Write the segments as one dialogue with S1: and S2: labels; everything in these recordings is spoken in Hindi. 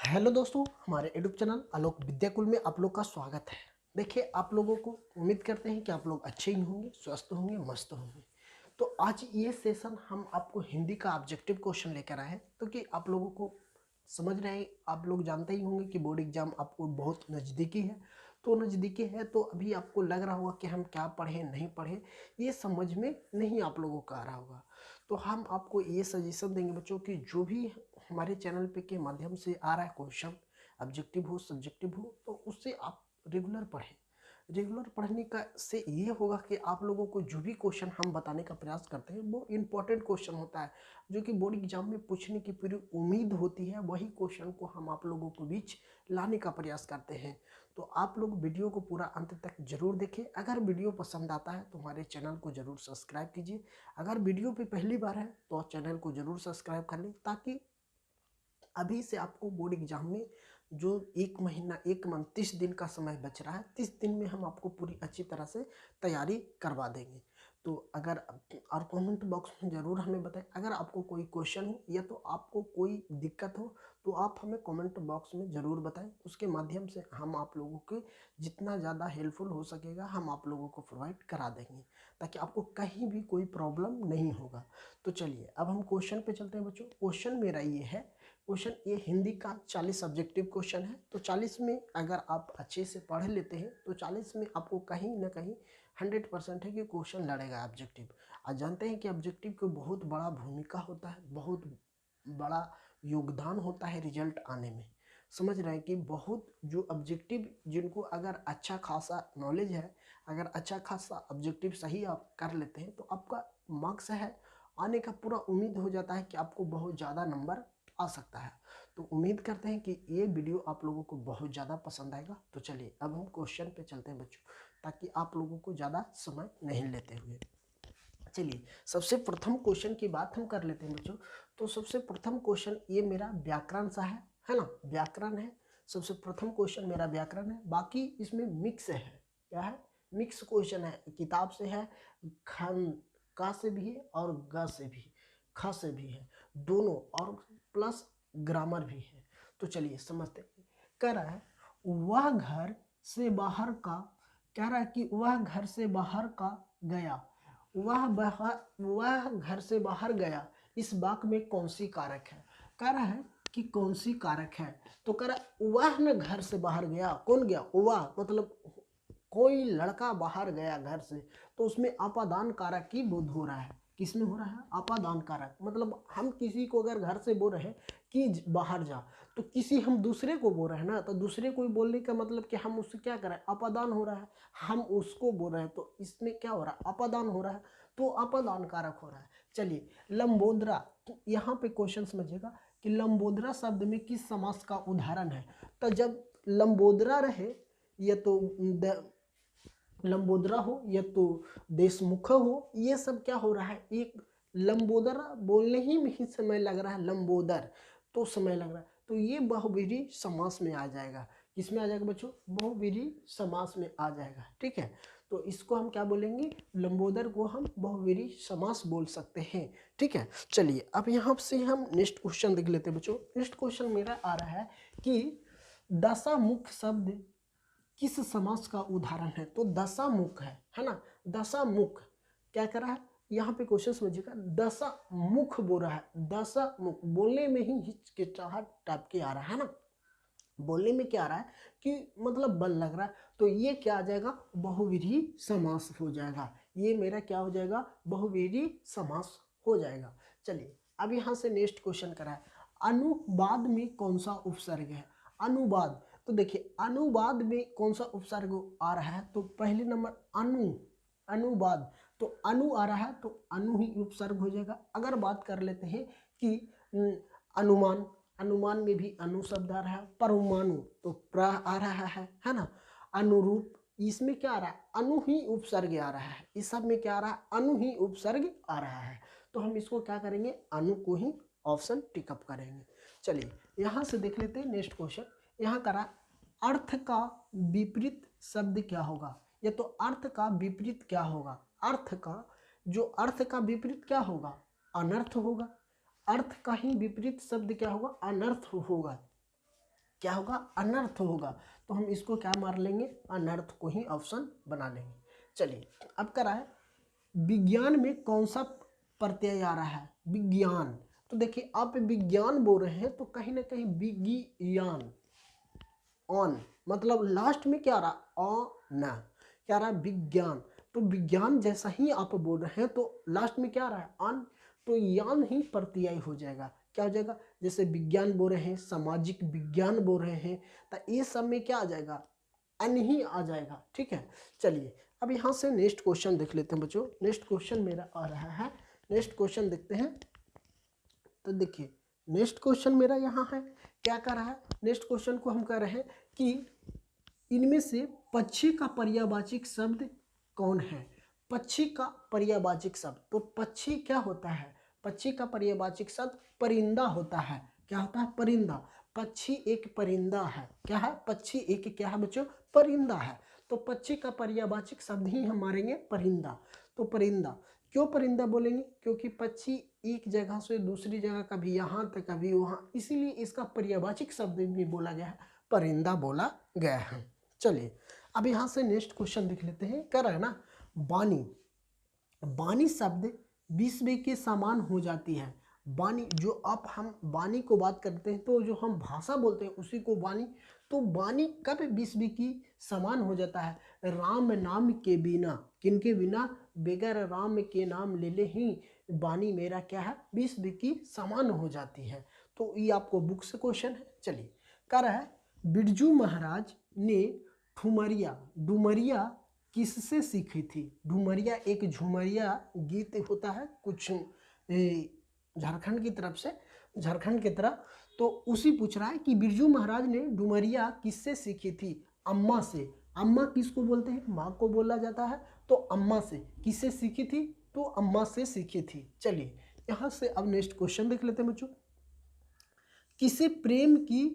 S1: हेलो दोस्तों, हमारे यूट्यूब चैनल आलोक विद्याकुल में आप लोग का स्वागत है। देखिए, आप लोगों को उम्मीद करते हैं कि आप लोग अच्छे ही होंगे, स्वस्थ होंगे, मस्त होंगे। तो आज ये सेशन हम आपको हिंदी का ऑब्जेक्टिव क्वेश्चन लेकर आए हैं, तो कि आप लोगों को समझ रहे हैं, आप लोग जानते ही होंगे कि बोर्ड एग्जाम आपको बहुत नज़दीकी है। तो नज़दीकी है तो अभी आपको लग रहा होगा कि हम क्या पढ़ें नहीं पढ़ें, ये समझ में नहीं आप लोगों को आ रहा होगा। तो हम आपको ये सजेशन देंगे बच्चों कि जो भी हमारे चैनल पे के माध्यम से आ रहा है क्वेश्चन, ऑब्जेक्टिव हो सब्जेक्टिव हो, तो उससे आप रेगुलर पढ़ें। रेगुलर पढ़ने का से ये होगा कि आप लोगों को जो भी क्वेश्चन हम बताने का प्रयास करते हैं वो इम्पोर्टेंट क्वेश्चन होता है, जो कि बोर्ड एग्जाम में पूछने की पूरी उम्मीद होती है। वही क्वेश्चन को हम आप लोगों को बीच लाने का प्रयास करते हैं। तो आप लोग वीडियो को पूरा अंत तक जरूर देखें। अगर वीडियो पसंद आता है तो हमारे चैनल को जरूर सब्सक्राइब कीजिए। अगर वीडियो पे पहली बार है तो चैनल को जरूर सब्सक्राइब कर लें, ताकि अभी से आपको बोर्ड एग्जाम में जो एक महीना, एक मंथ, 30 दिन का समय बच रहा है, 30 दिन में हम आपको पूरी अच्छी तरह से तैयारी करवा देंगे। तो अगर और कमेंट बॉक्स में ज़रूर हमें बताएं, अगर आपको कोई क्वेश्चन हो या तो आपको कोई दिक्कत हो तो आप हमें कमेंट बॉक्स में ज़रूर बताएं। उसके माध्यम से हम आप लोगों के जितना ज़्यादा हेल्पफुल हो सकेगा हम आप लोगों को प्रोवाइड करा देंगे, ताकि आपको कहीं भी कोई प्रॉब्लम नहीं होगा। तो चलिए अब हम क्वेश्चन पे चलते हैं बच्चों। क्वेश्चन मेरा ये है, क्वेश्चन ये हिंदी का 40 सब्जेक्टिव क्वेश्चन है। तो 40 में अगर आप अच्छे से पढ़ लेते हैं तो 40 में आपको कहीं ना कहीं 100% है कि क्वेश्चन लड़ेगा ऑब्जेक्टिव। आज जानते हैं कि ऑब्जेक्टिव को बहुत बड़ा भूमिका होता है, बहुत बड़ा योगदान होता है रिजल्ट आने में। समझ रहे हैं कि बहुत जो ऑब्जेक्टिव, जिनको अगर अच्छा खासा नॉलेज है, अगर अच्छा खासा ऑब्जेक्टिव सही आप कर लेते हैं तो आपका मार्क्स है आने का पूरा उम्मीद हो जाता है कि आपको बहुत ज़्यादा नंबर आ सकता है। तो उम्मीद करते हैं कि ये वीडियो आप लोगों को बहुत ज़्यादा पसंद आएगा। तो चलिए अब हम क्वेश्चन पे चलते हैं बच्चों, ताकि आप लोगों को ज़्यादा समय नहीं लेते हुए। चलिए सबसे प्रथम क्वेश्चन की बात हम कर लेते हैं बच्चों। तो सबसे प्रथम क्वेश्चन ये मेरा व्याकरण सा है ना, व्याकरण है। सबसे प्रथम क्वेश्चन मेरा व्याकरण है। बाकी इसमें मिक्स है, क्या है, मिक्स क्वेश्चन है, किताब से है, खन का से भी है और ग से भी, ख से भी है, दोनों, और प्लस ग्रामर भी है। तो चलिए समझते हैं। कह रहा है वह घर से बाहर का, कह रहा है कि वह घर से बाहर का गया, वह घर से बाहर गया, इस वाक्य में कौन सी कारक है। कह रहा है कि कौन सी कारक है। तो कह रहा है वह न घर से बाहर गया, कौन गया, वह, मतलब कोई लड़का बाहर गया घर से, तो उसमें अपादान कारक की बोध हो रहा है। किसमें हो रहा है, अपादान कारक। मतलब हम किसी को अगर घर से बोल रहे हैं कि बाहर जा, तो किसी हम दूसरे को बोल रहे हैं ना, तो दूसरे को बोलने का मतलब कि हम उससे क्या कर रहे हैं, अपादान हो रहा है, हम उसको बोल रहे हैं, तो इसमें क्या हो रहा है, अपादान हो रहा है, तो अपादान कारक हो रहा है। चलिए लंबोदरा, तो यहाँ पे क्वेश्चन समझिएगा कि लंबोदरा शब्द में किस समास का उदाहरण है। तो जब लंबोदरा रहे, या तो लंबोदरा हो या तो देशमुख हो, ये सब क्या हो रहा है, एक लंबोदरा बोलने ही में ही समय लग रहा है, लंबोदर तो समय लग रहा है, तो ये बहुव्रीहि समास में आ जाएगा। किसमें आ जाएगा बच्चों, बहुव्रीहि समास में आ जाएगा। ठीक है, तो इसको हम क्या बोलेंगे, लंबोदर को हम बहुव्रीहि समास बोल सकते हैं। ठीक है, चलिए अब यहाँ से हम नेक्स्ट क्वेश्चन देख लेते हैं बच्चों। नेक्स्ट क्वेश्चन मेरा आ रहा है कि दशामुख शब्द किस समास का उदाहरण है। तो दशामुख है ना, दशामुख क्या कर रहा है, यहाँ पे क्वेश्चन समझिएगा, दशामुख बोल रहा है, दशामुख बोलने में ही हिचकिचाहट टाइप के आ रहा है ना, बोलने में क्या आ रहा है कि मतलब बल लग रहा है, तो ये क्या आ जाएगा, बहुव्रीहि समास हो जाएगा। ये मेरा क्या हो जाएगा, बहुव्रीहि समास हो जाएगा। चलिए अब यहाँ से नेक्स्ट क्वेश्चन करा है, अनुवाद में कौन सा उपसर्ग है। अनुवाद, तो देखिए अनुवाद में कौन सा उपसर्ग आ रहा है, तो पहले नंबर अनुवाद, तो अनु आ रहा है तो अनु ही उपसर्ग हो जाएगा। अगर बात कर लेते हैं कि अनुमान, अनुमान में भी अनु शब्द आ रहा है, परमाणु तो प्र आ रहा है ना, अनुरूप, इसमें क्या आ रहा है, अनु ही उपसर्ग आ रहा है, इस सब में क्या आ रहा है, अनु ही उपसर्ग आ रहा है। तो हम इसको क्या करेंगे, अनु को ही ऑप्शन टिकअप करेंगे। चलिए यहाँ से देख लेते हैं नेक्स्ट क्वेश्चन। यहाँ करा अर्थ का विपरीत शब्द क्या होगा, या तो अर्थ का विपरीत क्या होगा, अर्थ का, जो अर्थ का विपरीत क्या होगा, अनर्थ होगा। अर्थ का ही विपरीत शब्द क्या होगा, अनर्थ होगा। क्या होगा, अनर्थ होगा। तो हम इसको क्या मार लेंगे, अनर्थ को ही ऑप्शन बना लेंगे। चलिए अब करा है विज्ञान में कौन सा प्रत्यय आ रहा है, विज्ञान। तो देखिए आप विज्ञान बोल रहे हैं तो कहीं ना कहीं विज्ञान ऑन, मतलब लास्ट में क्या आ रहा, ऑन, क्या आ रहा, विज्ञान। तो विज्ञान जैसा ही आप बोल रहे हैं तो लास्ट में क्या आ रहा है, ऑन, तो यान ही प्रत्यय हो जाएगा। क्या हो जाएगा, जैसे विज्ञान बोल रहे हैं, सामाजिक विज्ञान बोल रहे हैं, तो ये सब में क्या आ जाएगा, अन ही आ जाएगा। ठीक है, चलिए अब यहाँ से नेक्स्ट क्वेश्चन देख लेते हैं बच्चों। नेक्स्ट क्वेश्चन मेरा आ रहा है, नेक्स्ट क्वेश्चन देखते हैं। तो देखिए नेक्स्ट क्वेश्चन मेरा यहाँ है, क्या कर रहा है, नेक्स्ट क्वेश्चन को हम कह रहे हैं कि इनमें से पक्षी का पर्यायवाची शब्द कौन है। पक्षी का पर्यायवाची शब्द, तो पक्षी क्या होता है, पक्षी का पर्यायवाची शब्द परिंदा होता है। क्या होता है, परिंदा। पक्षी एक परिंदा है, क्या है, पक्षी एक क्या है बच्चों, परिंदा है। तो पक्षी का पर्यायवाची शब्द ही हम मारेंगे परिंदा। तो परिंदा, क्यों परिंदा बोलेंगे, क्योंकि पक्षी एक जगह से दूसरी जगह, कभी यहाँ तो कभी वहाँ, इसीलिए इसका पर्यायवाची शब्द भी बोला गया है, परिंदा बोला गया है। चलिए अब यहाँ से नेक्स्ट क्वेश्चन देख लेते हैं। कर रहा है ना, वाणी, वाणी शब्द विश्व के समान हो जाती है। वाणी, जो अब हम वाणी को बात करते हैं तो जो हम भाषा बोलते हैं उसी को वाणी। तो वाणी कब विश्व की समान हो जाता है, राम नाम के बिना, किनके बिना, बगैर राम के नाम ले ले ही वाणी मेरा क्या है, विश्व की समान हो जाती है। तो ये आपको बुक से क्वेश्चन है। चलिए कर रहा है, बिरजू महाराज ने ठुमरिया, डुमरिया किससे सीखी थी। डुमरिया एक झुमरिया गीत होता है कुछ झारखंड की तरफ से, झारखंड की तरफ। तो उसी पूछ रहा है कि बिरजू महाराज ने डुमरिया किससे सीखी थी, अम्मा से। अम्मा किसको बोलते हैं, माँ को बोला जाता है। तो अम्मा से, किससे सीखी थी, तो अम्मा से सीखी थी। चलिए यहाँ से अब नेक्स्ट क्वेश्चन देख लेते हैं बच्चों। किसे प्रेम की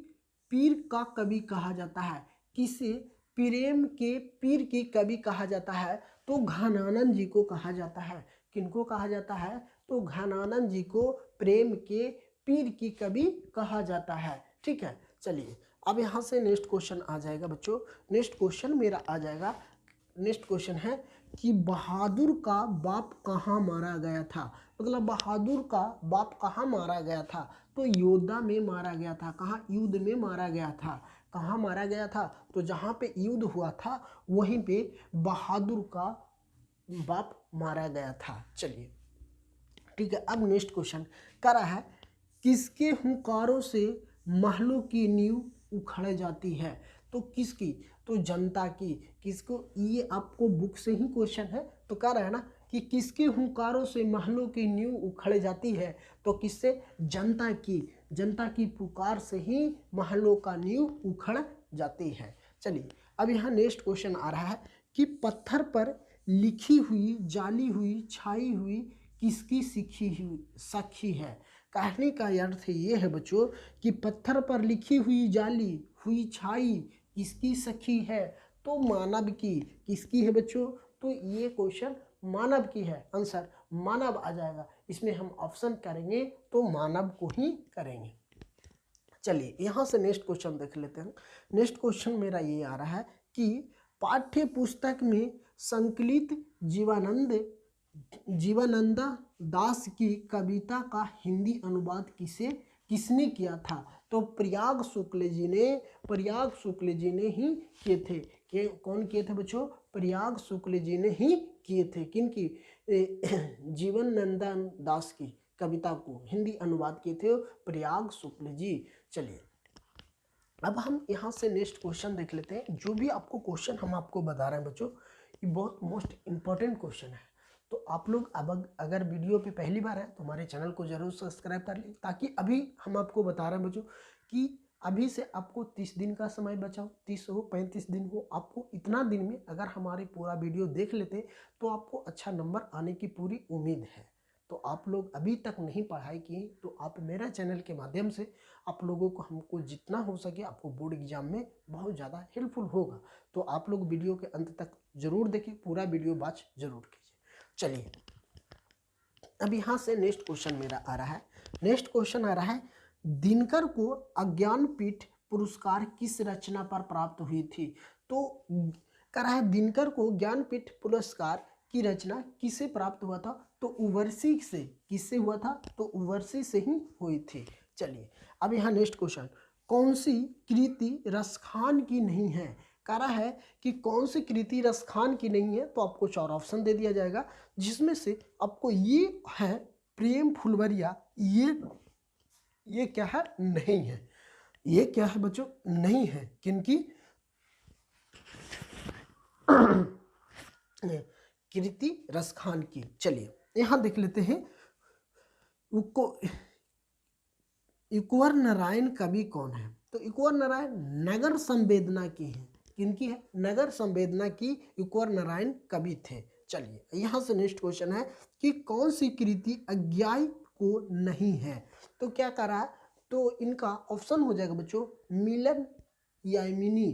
S1: पीर का कवि कहा जाता है, किसे प्रेम के पीर की कवि कहा जाता है, तो घनानंद जी को कहा जाता है। किनको कहा जाता है, तो घनानंद जी को प्रेम के पीर की कवि कहा जाता है। ठीक है, चलिए अब यहाँ से नेक्स्ट क्वेश्चन आ जाएगा बच्चों। नेक्स्ट क्वेश्चन मेरा आ जाएगा, नेक्स्ट क्वेश्चन है कि बहादुर का बाप कहाँ मारा गया था। मतलब बहादुर का बाप कहाँ मारा गया था, तो योद्धा में मारा गया था। कहाँ, युद्ध में मारा गया था। कहाँ मारा गया था, तो जहाँ पे युद्ध हुआ था वहीं पे बहादुर का बाप मारा गया था। चलिए ठीक है, अब नेक्स्ट क्वेश्चन कर रहा है, किसके हुंकारों से महलों की नींव उखड़ जाती है। तो किसकी, तो जनता की। किसको, ये आपको बुक से ही क्वेश्चन है। तो कह रहा है ना कि किसके हुंकारों से महलों की नींव उखड़ जाती है, तो किससे, जनता की। जनता की पुकार से ही महलों का नींव उखड़ जाती है। चलिए अब यहाँ नेक्स्ट क्वेश्चन आ रहा है कि पत्थर पर लिखी हुई, जाली हुई, छाई हुई किसकी सीखी हुई साखी है। कहने का अर्थ ये है बच्चों कि पत्थर पर लिखी हुई, जाली हुई, छाई किसकी सखी है, तो मानव की। किसकी है बच्चों, तो ये क्वेश्चन मानव की है, आंसर मानव आ जाएगा। इसमें हम ऑप्शन करेंगे तो मानव को ही करेंगे। चलिए यहाँ से नेक्स्ट क्वेश्चन देख लेते हैं। नेक्स्ट क्वेश्चन मेरा ये आ रहा है कि पाठ्य पुस्तक में संकलित जीवानंदा दास की कविता का हिंदी अनुवाद किसने किया था, तो प्रयाग शुक्ल जी ने, प्रयाग शुक्ल जी ने ही किए थे। कौन किए थे बच्चों, प्रयाग शुक्ल जी ने ही किए थे। किनकी, जीवानंदा दास की कविता को हिंदी अनुवाद किए थे प्रयाग शुक्ल जी। चलिए अब हम यहाँ से नेक्स्ट क्वेश्चन देख लेते हैं। जो भी आपको क्वेश्चन हम आपको बता रहे हैं बच्चों, ये बहुत मोस्ट इम्पोर्टेंट क्वेश्चन है। तो आप लोग अब अगर वीडियो पे पहली बार है तो हमारे चैनल को जरूर सब्सक्राइब कर लें, ताकि अभी हम आपको बता रहे हैं बच्चों कि अभी से आपको 30 दिन का समय बचा हो, 30 हो 35 दिन हो, आपको इतना दिन में अगर हमारे पूरा वीडियो देख लेते तो आपको अच्छा नंबर आने की पूरी उम्मीद है। तो आप लोग अभी तक नहीं पढ़ाई की तो आप मेरा चैनल के माध्यम से आप लोगों को, हमको जितना हो सके आपको बोर्ड एग्जाम में बहुत ज़्यादा हेल्पफुल होगा। तो आप लोग वीडियो के अंत तक जरूर देखिए, पूरा वीडियो वॉच जरूर कीजिए। चलिए अब यहाँ से नेक्स्ट क्वेश्चन मेरा आ रहा है। नेक्स्ट क्वेश्चन आ रहा है, दिनकर को अज्ञानपीठ पुरस्कार किस रचना पर प्राप्त हुई थी? तो कह रहा है दिनकर को ज्ञानपीठ पुरस्कार की रचना किसे प्राप्त हुआ था? तो उवर्सी से। किससे हुआ था? तो उवर्सी से ही हुई थी। चलिए अब यहाँ नेक्स्ट क्वेश्चन, कौन सी कृति रसखान की नहीं है? कह रहा है कि कौन सी कृति रसखान की नहीं है, तो आपको 4 ऑप्शन दे दिया जाएगा, जिसमें से आपको ये है प्रेम फुलवरिया, ये क्या है? नहीं है। ये क्या है बच्चों? नहीं है। किनकी? कृति रसखान की। चलिए यहां देख लेते हैं, इकुवर नारायण कवि कौन है? तो इकुवर नारायण नगर संवेदना की है। किनकी है? नगर संवेदना की इकुवर नारायण कवि थे। चलिए यहां से नेक्स्ट क्वेश्चन है कि कौन सी कृति अज्ञाय को नहीं है? तो क्या करा है? तो इनका ऑप्शन हो जाएगा बच्चों मिलन यामिनी।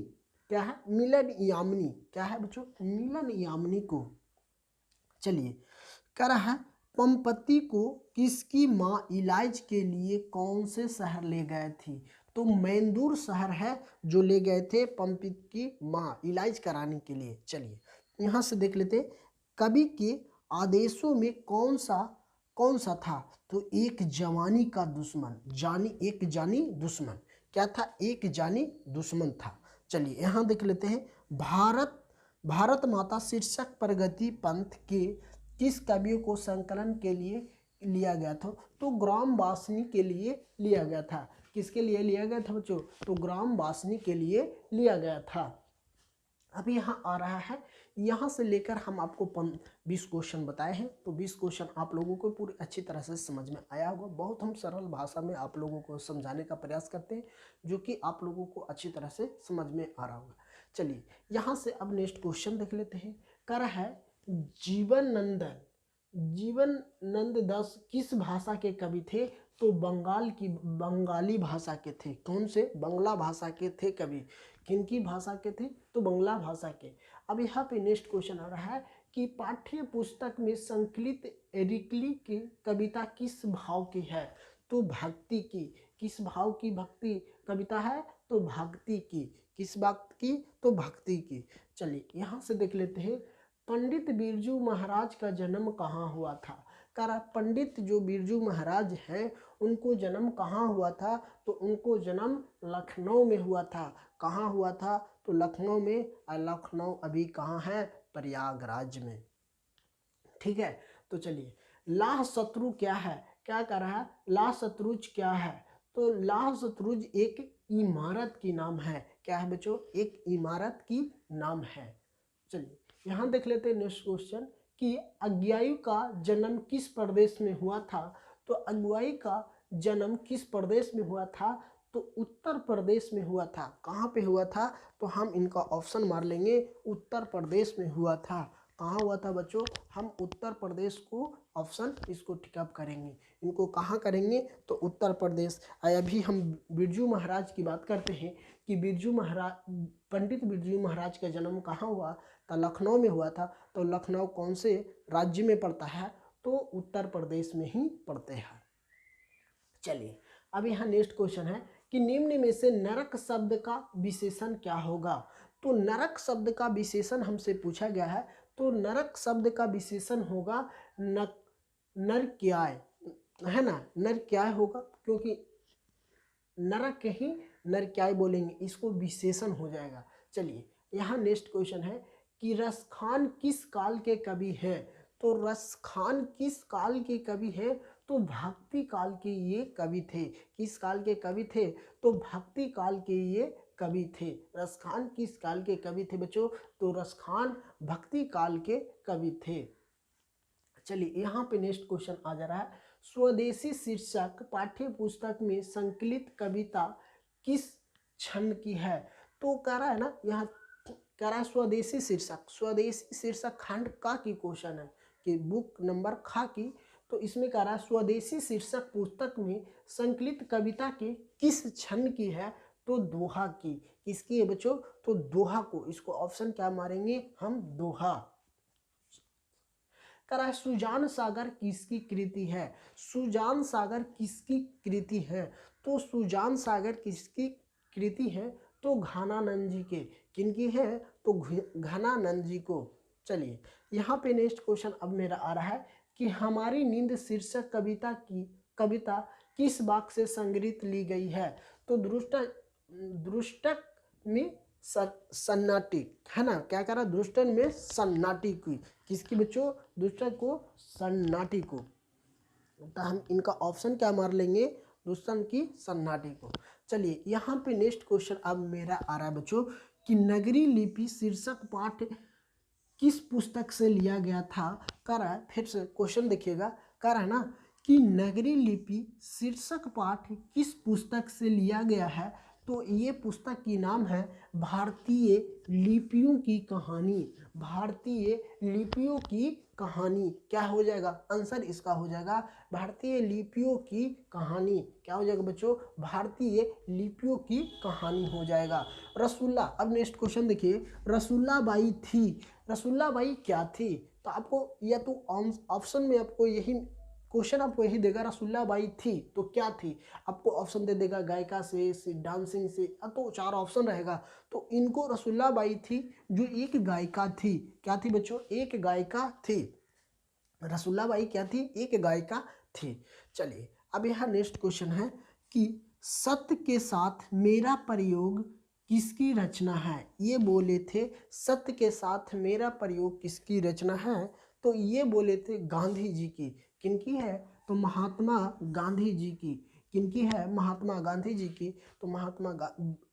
S1: क्या है? मिलन यामिनी। क्या है बच्चों? मिलन यामिनी को। चलिए कह रहा है पंपति को किसकी माँ इलाज के लिए कौन से शहर ले गए थी? तो मैंदूर शहर है जो ले गए थे पंपित की माँ इलाज कराने के लिए। चलिए यहाँ से देख लेते, कवि के आदेशों में कौन सा था? तो एक जवानी का दुश्मन, एक जानी दुश्मन। क्या था? एक जानी दुश्मन था। चलिए यहाँ देख लेते हैं, भारत माता शीर्षक प्रगति पंथ के किस कवियों को संकलन के लिए लिया गया था? तो ग्राम वासनी के लिए लिया गया था। किसके लिए लिया गया था बच्चों? तो ग्राम वासनी के लिए लिया गया था। अब यहाँ आ रहा है, यहाँ से लेकर हम आपको 20 क्वेश्चन बताए हैं, तो 20 क्वेश्चन आप लोगों को पूरी अच्छी तरह से समझ में आया होगा। बहुत हम सरल भाषा में आप लोगों को समझाने का प्रयास करते हैं, जो कि आप लोगों को अच्छी तरह से समझ में आ रहा होगा। चलिए यहाँ से अब नेक्स्ट क्वेश्चन देख लेते हैं। कह रहा है जीवनानंद दास किस भाषा के कवि थे? तो बंगाली भाषा के थे। कौन से? बंगला भाषा के थे कवि। किनकी भाषा के थे? तो बंगला भाषा के। अब यहाँ पे नेक्स्ट क्वेश्चन आ रहा है कि पाठ्य पुस्तक में संकलित एरिकली की कविता किस भाव की है? तो भक्ति की। किस भाव की भक्ति कविता है? तो भक्ति की। किस बात की? तो भक्ति की। चलिए यहाँ से देख लेते हैं, पंडित बिरजू महाराज का जन्म कहाँ हुआ था? कह पंडित जो बिरजू महाराज हैं उनको जन्म कहाँ हुआ था? तो उनको जन्म लखनऊ में हुआ था। कहाँ हुआ था? तो लखनऊ में। और लखनऊ अभी कहाँ है? प्रयागराज में। ठीक है, तो चलिए लाह शत्रु क्या है? क्या कर रहा है? लाह शत्रुज क्या है? तो लाह शत्रुज एक इमारत की नाम है। क्या है बच्चों? एक इमारत की नाम है। चलिए यहाँ देख लेते हैं नेक्स्ट क्वेश्चन कि अज्ञायु का जन्म किस प्रदेश में हुआ था? तो अज्ञायु का जन्म किस प्रदेश में हुआ था? तो उत्तर प्रदेश में हुआ था। कहाँ पे हुआ था? तो हम इनका ऑप्शन मार लेंगे, उत्तर प्रदेश में हुआ था। कहाँ हुआ था बच्चों? हम उत्तर प्रदेश को ऑप्शन इसको टिकअप करेंगे। इनको कहाँ करेंगे? तो उत्तर प्रदेश। अभी हम बिरजू महाराज की बात करते हैं कि पंडित बिरजू महाराज का जन्म कहाँ हुआ? तो लखनऊ में हुआ था। तो लखनऊ कौन से राज्य में पड़ता है? तो उत्तर प्रदेश में ही पड़ते हैं। चलिए अब यहाँ नेक्स्ट क्वेश्चन है कि निम्न में से नरक शब्द का विशेषण क्या होगा? तो नरक शब्द का विशेषण हमसे पूछा गया है, तो नरक शब्द का विशेषण होगा नरक्याय, है ना? नरक्याय होगा, क्योंकि नरक ही नरक्याय बोलेंगे, इसको विशेषण हो जाएगा। चलिए यहाँ नेक्स्ट क्वेश्चन है कि रसखान किस काल के कवि हैं? तो रसखान किस काल के कवि हैं? तो भक्ति काल के ये कवि थे। किस काल के कवि थे? तो भक्ति काल के ये कवि थे। रसखान किस काल के कवि थे बच्चों? तो रसखान भक्ति काल के कवि थे। चलिए यहाँ पे नेक्स्ट क्वेश्चन आ जा रहा है, स्वदेशी शीर्षक पाठ्य पुस्तक में संकलित कविता किस छंद की है? तो कह रहा है ना, यहाँ कह रहा है स्वदेशी शीर्षक खंड का की क्वेश्चन है कि बुक नंबर खा की। तो इसमें कह रहा है स्वदेशी शीर्षक पुस्तक में संकलित कविता के किस छंद की है? तो दोहा की। किसकी है बच्चों? तो दोहा को। इसको ऑप्शन क्या मारेंगे हम? दोहा। कह रहा है सुजान सागर किसकी कृति है? सुजान सागर किसकी कृति है? तो सुजान सागर किसकी कृति है तो घनानंद जी के, किनकी है तो घनानंद जी को। चलिए यहाँ पे नेक्स्ट क्वेश्चन अब मेरा आ रहा है कि हमारी नींद शीर्षक कविता किस वाक्य से संग्रहित ली गई है। तो दृष्टक में सन्नाटी है ना, क्या कह रहा है, दृष्टन में सन्नाटी की, किसकी बच्चों, दृष्टक को सन्नाटी को। तो हम इनका ऑप्शन क्या मार लेंगे, दुष्टन की सन्नाटी को। चलिए यहाँ पे नेक्स्ट क्वेश्चन अब मेरा आ रहा है बच्चों कि नगरी लिपि शीर्षक पाठ किस पुस्तक से लिया गया था। कह रहा है, फिर से क्वेश्चन देखिएगा, कह रहा है ना कि नगरी लिपि शीर्षक पाठ किस पुस्तक से लिया गया है। तो ये पुस्तक की नाम है भारतीय लिपियों की कहानी। भारतीय लिपियों की कहानी क्या हो जाएगा, आंसर इसका हो जाएगा भारतीय लिपियों की कहानी। क्या हो जाएगा बच्चों, भारतीय लिपियों की कहानी हो जाएगा। रसूल्ला, अब नेक्स्ट क्वेश्चन देखिए, रसूल्लाबाई थी, रसूल्लाबाई क्या थी। तो आपको या तो ऑप्शन में आपको यही क्वेश्चन आपको यही देगा, रसूल्लाबाई थी तो क्या थी। आपको ऑप्शन दे देगा गायिका से डांसिंग से, तो 4 ऑप्शन रहेगा। तो इनको रसूल्लाबाई थी जो एक गायिका थी। क्या थी बच्चों, एक गायिका थी। रसूल्लाबाई क्या थी, एक गायिका थी। चलिए अब यहाँ नेक्स्ट क्वेश्चन है कि सत्य के साथ मेरा प्रयोग किसकी रचना है। ये बोले थे सत्य के साथ मेरा प्रयोग किसकी रचना है। तो ये बोले थे गांधी जी की। किनकी है, तो महात्मा गांधी जी की। किनकी है, महात्मा गांधी जी की। तो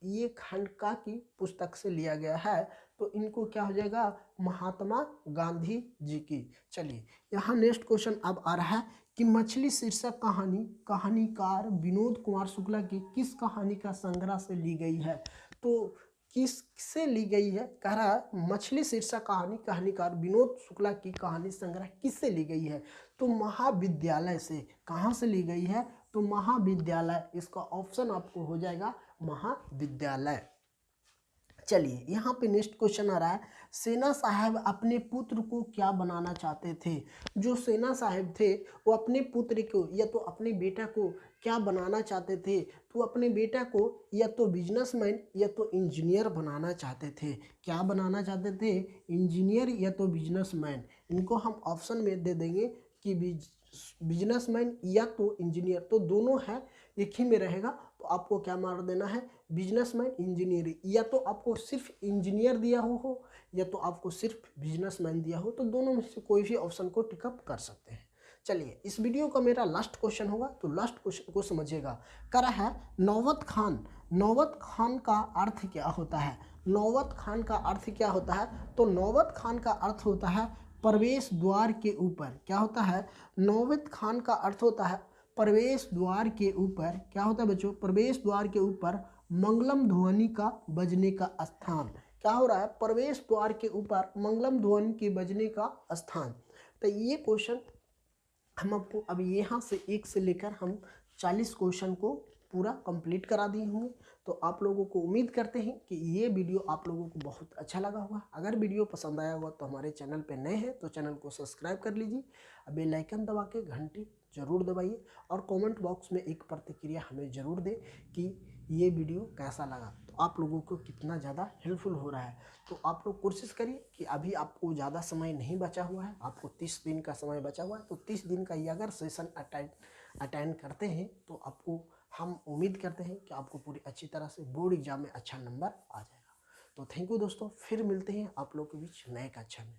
S1: ये खंडका की पुस्तक से लिया गया है। तो इनको क्या हो जाएगा, महात्मा गांधी जी की। चलिए यहाँ नेक्स्ट क्वेश्चन अब आ रहा है कि मछली शीर्षक कहानी कहानीकार विनोद कुमार शुक्ला की किस कहानी का संग्रह से ली गई है। तो किससे ली गई है, कह रहा है मछली शीर्षक कहानी कहानीकार विनोद शुक्ला की कहानी संग्रह किससे ली गई है। तो महाविद्यालय से। कहाँ से ली गई है, तो महाविद्यालय, इसका ऑप्शन आपको हो जाएगा महाविद्यालय। चलिए यहाँ पे नेक्स्ट क्वेश्चन आ रहा है, सेना साहब अपने पुत्र को क्या बनाना चाहते थे। जो सेना साहब थे वो अपने पुत्र को या तो अपने बेटा को क्या बनाना चाहते थे। तो अपने बेटा को या तो बिजनेसमैन या तो इंजीनियर बनाना चाहते थे। क्या बनाना चाहते थे, इंजीनियर या तो बिजनेसमैन। इनको हम ऑप्शन में दे देंगे कि बिजनेसमैन या तो इंजीनियर, तो दोनों है एक ही में रहेगा। तो आपको क्या मार देना है, बिजनेसमैन इंजीनियर, या तो आपको सिर्फ इंजीनियर दिया हो या तो आपको सिर्फ बिजनेसमैन दिया हो। तो दोनों में से कोई भी ऑप्शन को टिकअप कर सकते हैं। चलिए इस वीडियो का मेरा लास्ट क्वेश्चन होगा, तो लास्ट क्वेश्चन को समझिएगा। कह रहा है नौबत खान, नौबत खान का अर्थ क्या होता है। नौबत खान का अर्थ क्या होता है, तो नौबत खान का अर्थ होता है प्रवेश द्वार के ऊपर। क्या होता है, नौबत खान का अर्थ होता है प्रवेश द्वार के ऊपर। क्या होता है बच्चों, प्रवेश द्वार के ऊपर मंगलम ध्वनि का बजने का स्थान। क्या हो रहा है, प्रवेश द्वार के ऊपर मंगलम ध्वनि के बजने का स्थान। तो ये क्वेश्चन हम आपको अब यहाँ से 1 से लेकर हम 40 क्वेश्चन को पूरा कंप्लीट करा दिए होंगे। तो आप लोगों को उम्मीद करते हैं कि ये वीडियो आप लोगों को बहुत अच्छा लगा होगा। अगर वीडियो पसंद आया होगा तो हमारे चैनल पे नए हैं तो चैनल को सब्सक्राइब कर लीजिए, बेल आइकन दबा के घंटी ज़रूर दबाइए और कमेंट बॉक्स में एक प्रतिक्रिया हमें ज़रूर दें कि ये वीडियो कैसा लगा। तो आप लोगों को कितना ज़्यादा हेल्पफुल हो रहा है। तो आप लोग कोशिश करिए कि अभी आपको ज़्यादा समय नहीं बचा हुआ है, आपको 30 दिन का समय बचा हुआ है। तो 30 दिन का ये अगर सेशन अटेंड करते हैं तो आपको हम उम्मीद करते हैं कि आपको पूरी अच्छी तरह से बोर्ड एग्जाम में अच्छा नंबर आ जाएगा। तो थैंक यू दोस्तों, फिर मिलते हैं आप लोग के बीच नए कक्षा में।